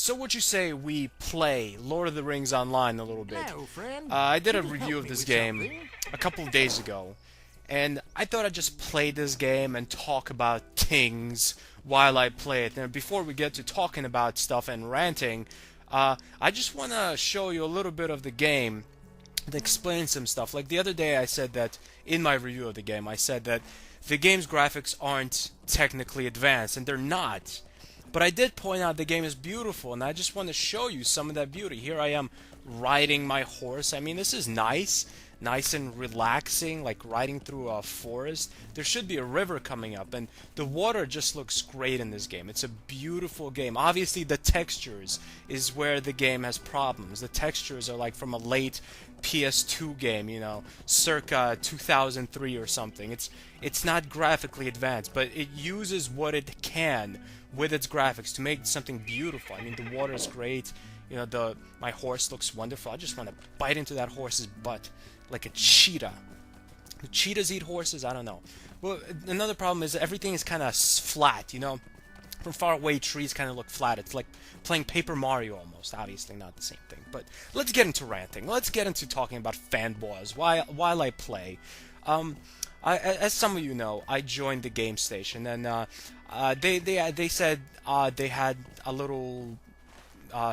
So would you say we play Lord of the Rings Online a little bit? Hello, friend. I did a Can you review help of me this with game something? a couple of days ago, and I thought I'd just play this game and talk about things while I play it. And before we get to talking about stuff and ranting, I just want to show you a little bit of the game and explain some stuff. Like the other day, I said that in my review of the game, I said that the game's graphics aren't technically advanced, and they're not. But I did point out the game is beautiful, and I just want to show you some of that beauty. Here I am riding my horse. I mean, this is nice and relaxing, like riding through a forest. There should be a river coming up, and the water just looks great in this game. It's a beautiful game. Obviously, the textures is where the game has problems. The textures are like from a late PS2 game, you know, circa 2003 or something. It's not graphically advanced, but it uses what it can with its graphics to make something beautiful. I mean, the water is great. You know, my horse looks wonderful. I just want to bite into that horse's butt like a cheetah. Do cheetahs eat horses? I don't know. Well, another problem is everything is kind of flat, you know. From far away, trees kind of look flat. It's like playing Paper Mario almost. Obviously not the same thing. But let's get into ranting. Let's get into talking about fanboys while I play. As some of you know, I joined the game station, and they said they had a little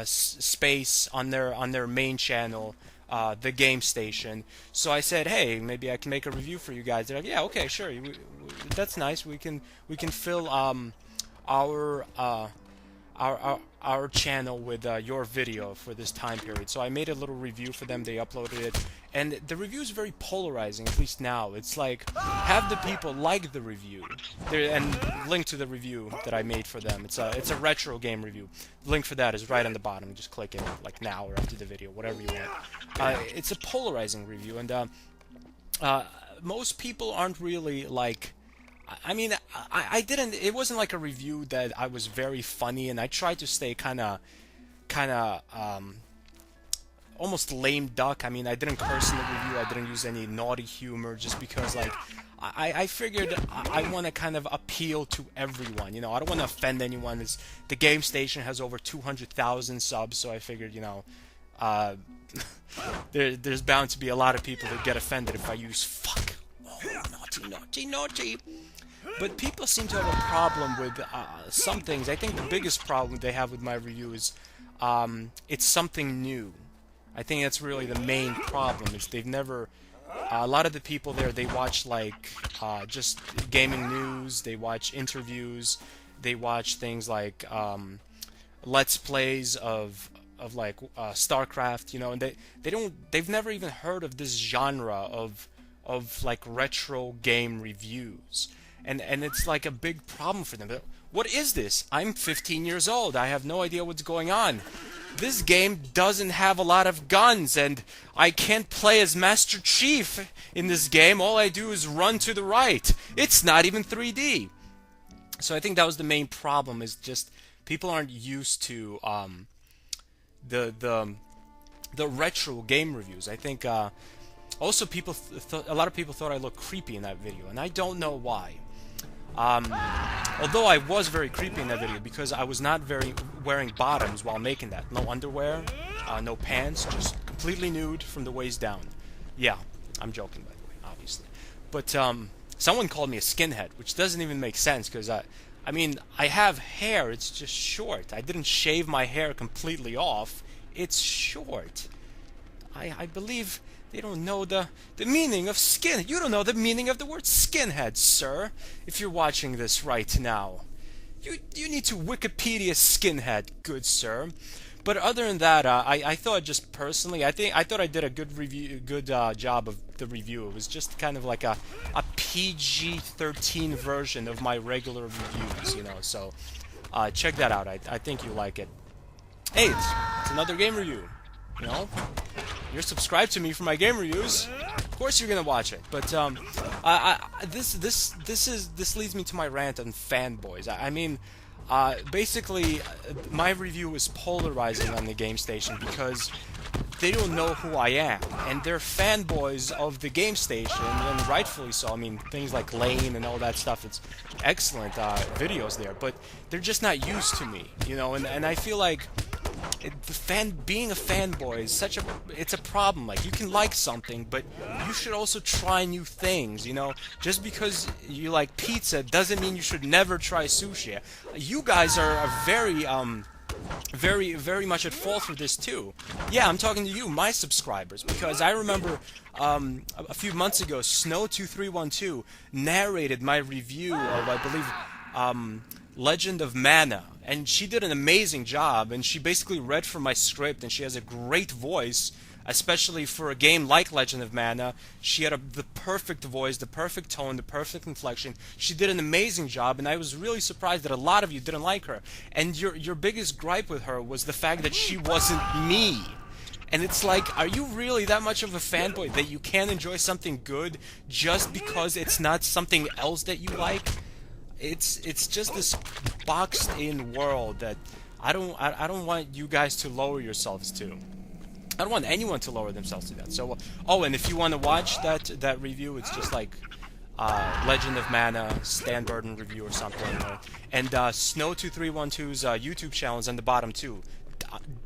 space on their main channel, the game station. So I said, hey, maybe I can make a review for you guys. They're like, yeah, okay, sure, that's nice. We can fill our our channel with your video for this time period. So I made a little review for them. They uploaded it, and the review is very polarizing. At least now, it's like half the people like the review, and link to the review that I made for them. It's a retro game review. The link for that is right on the bottom. Just click it like now or after the video, whatever you want. It's a polarizing review, and most people aren't really like. I mean, I didn't. It wasn't like a review that I was very funny, and I tried to stay kind of, almost lame duck. I mean, I didn't curse in the review. I didn't use any naughty humor, just because like I figured I want to kind of appeal to everyone. You know, I don't want to offend anyone. The game station has over 200,000 subs, so I figured, you know, there's bound to be a lot of people that get offended if I use fuck. Oh, naughty. But people seem to have a problem with some things. I think the biggest problem they have with my review is it's something new. I think that's really the main problem. Is they've never. A lot of the people there, they watch like just gaming news. They watch interviews. They watch things like let's plays of like StarCraft. You know, and they've never even heard of this genre of like retro game reviews. And it's like a big problem for them. What is this? I'm 15 years old. I have no idea what's going on. This game doesn't have a lot of guns, and I can't play as Master Chief in this game. All I do is run to the right. It's not even 3D. So I think that was the main problem, is just people aren't used to the retro game reviews. I think also a lot of people thought I looked creepy in that video, and I don't know why. Although I was very creepy in that video because I was not wearing bottoms while making that. No underwear, no pants, just completely nude from the waist down. Yeah, I'm joking, by the way, obviously. But someone called me a skinhead, which doesn't even make sense because I mean, I have hair, it's just short. I didn't shave my hair completely off. It's short. I believe they don't know the meaning of skin. You don't know the meaning of the word skinhead, sir. If you're watching this right now, you need to Wikipedia skinhead, good sir. But other than that, I thought just personally, I thought I did a good job of the review. It was just kind of like a PG-13 version of my regular reviews, you know. So check that out. I think you like it. Hey, it's another game review. You know, you're subscribed to me for my game reviews. Of course, you're gonna watch it. But this leads me to my rant on fanboys. I mean, basically, my review is polarizing on the game station because they don't know who I am, and they're fanboys of the game station, and rightfully so. I mean, things like Lane and all that stuff. It's excellent videos there, but they're just not used to me, you know. And I feel like being a fanboy is it's a problem. Like, you can like something, but you should also try new things, you know? Just because you like pizza doesn't mean you should never try sushi. You guys are very much at fault for this too. Yeah, I'm talking to you, my subscribers, because I remember a few months ago, Snow2312 narrated my review of, I believe, Legend of Mana, and she did an amazing job, and she basically read from my script, and she has a great voice, especially for a game like Legend of Mana. She had the perfect voice, the perfect tone, the perfect inflection. She did an amazing job, and I was really surprised that a lot of you didn't like her. And your biggest gripe with her was the fact that she wasn't me. And it's like, are you really that much of a fanboy that you can't enjoy something good just because it's not something else that you like? It's just this boxed-in world that I don't want you guys to lower yourselves to. I don't want anyone to lower themselves to that. So, oh, and if you want to watch that review, it's just like Legend of Mana, Stanburdman review or something. And Snow2312's YouTube channel is on the bottom too.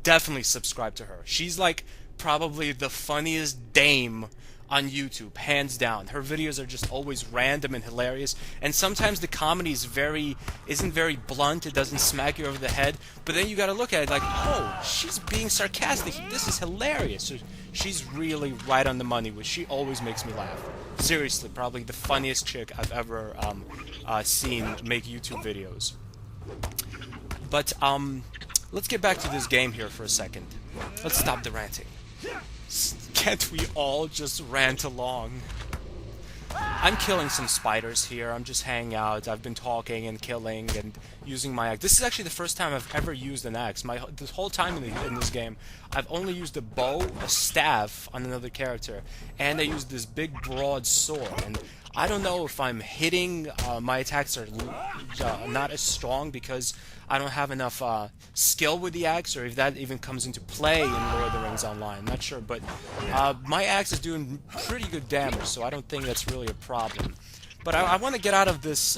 Definitely subscribe to her. She's like probably the funniest dame on YouTube, hands down. Her videos are just always random and hilarious, and sometimes the comedy isn't very blunt, it doesn't smack you over the head, but then you gotta look at it like, oh, she's being sarcastic, this is hilarious. So she's really right on the money, which she always makes me laugh. Seriously, probably the funniest chick I've ever seen make YouTube videos. But let's get back to this game here for a second. Let's stop the ranting. Can't we all just rant along? I'm killing some spiders here. I'm just hanging out. I've been talking and killing and using my axe. This is actually the first time I've ever used an axe. This whole time in this game, I've only used a bow, a staff on another character, and I used this big broad sword. And I don't know if I'm hitting, my attacks are not as strong because I don't have enough skill with the axe, or if that even comes into play in Lord of the Rings Online. I'm not sure, but my axe is doing pretty good damage, so I don't think that's really a problem. But I want to get out of this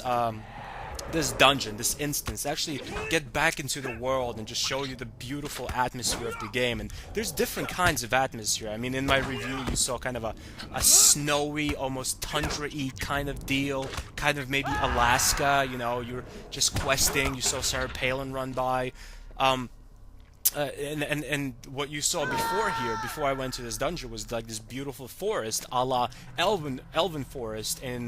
this dungeon, this instance, actually get back into the world and just show you the beautiful atmosphere of the game. And there's different kinds of atmosphere. I mean, in my review you saw kind of a snowy, almost tundra-y kind of deal, kind of maybe Alaska, you know, you're just questing, you saw Sarah Palin run by. And what you saw before here, before I went to this dungeon, was like this beautiful forest, a la Elven forest in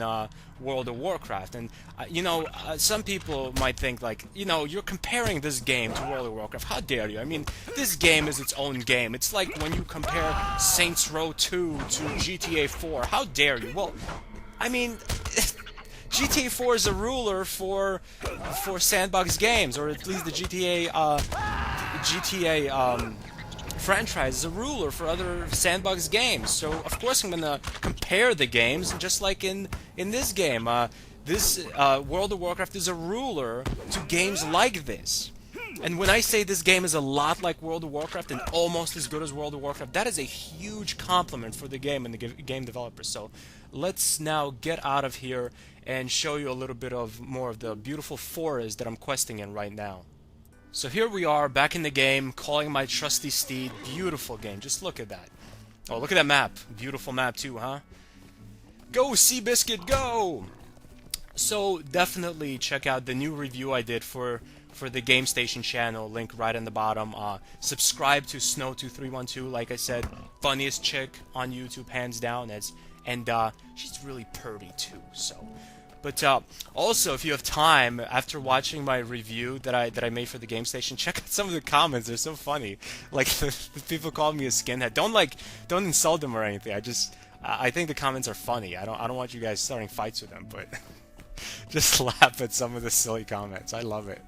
World of Warcraft. And you know, some people might think like, you know, you're comparing this game to World of Warcraft. How dare you? I mean, this game is its own game. It's like when you compare Saints Row 2 to GTA 4. How dare you? Well, I mean, GTA 4 is a ruler for sandbox games, or at least the GTA franchise is a ruler for other sandbox games. So of course I'm gonna compare the games, just like in this game. This World of Warcraft is a ruler to games like this. And when I say this game is a lot like World of Warcraft and almost as good as World of Warcraft, that is a huge compliment for the game and the game developers. So let's now get out of here and show you a little bit more of the beautiful forest that I'm questing in right now. So here we are, back in the game, calling my trusty steed. Beautiful game, just look at that. Oh, look at that map. Beautiful map too, huh? Go, Seabiscuit, go! So definitely check out the new review I did for the Game Station channel, link right in the bottom. Subscribe to Snow2312, like I said, funniest chick on YouTube, hands down, and she's really pretty too, so. But also, if you have time, after watching my review that I made for the Game Station, check out some of the comments. They're so funny. Like, the people call me a skinhead. Don't insult them or anything. I think the comments are funny. I don't want you guys starting fights with them, but just laugh at some of the silly comments. I love it.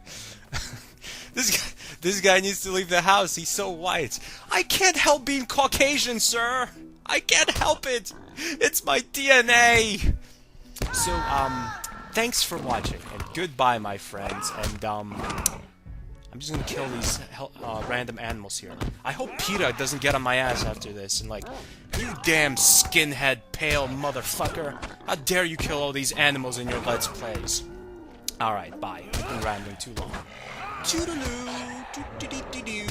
This guy needs to leave the house. He's so white. I can't help being Caucasian, sir. I can't help it. It's my DNA. So, thanks for watching, and goodbye, my friends, and, I'm just gonna kill these random animals here. I hope PETA doesn't get on my ass after this, and like, you damn skinhead pale motherfucker, how dare you kill all these animals in your Let's Plays. Alright, bye. I've been rambling too long. Toodaloo, doo-doo-doo-doo-doo.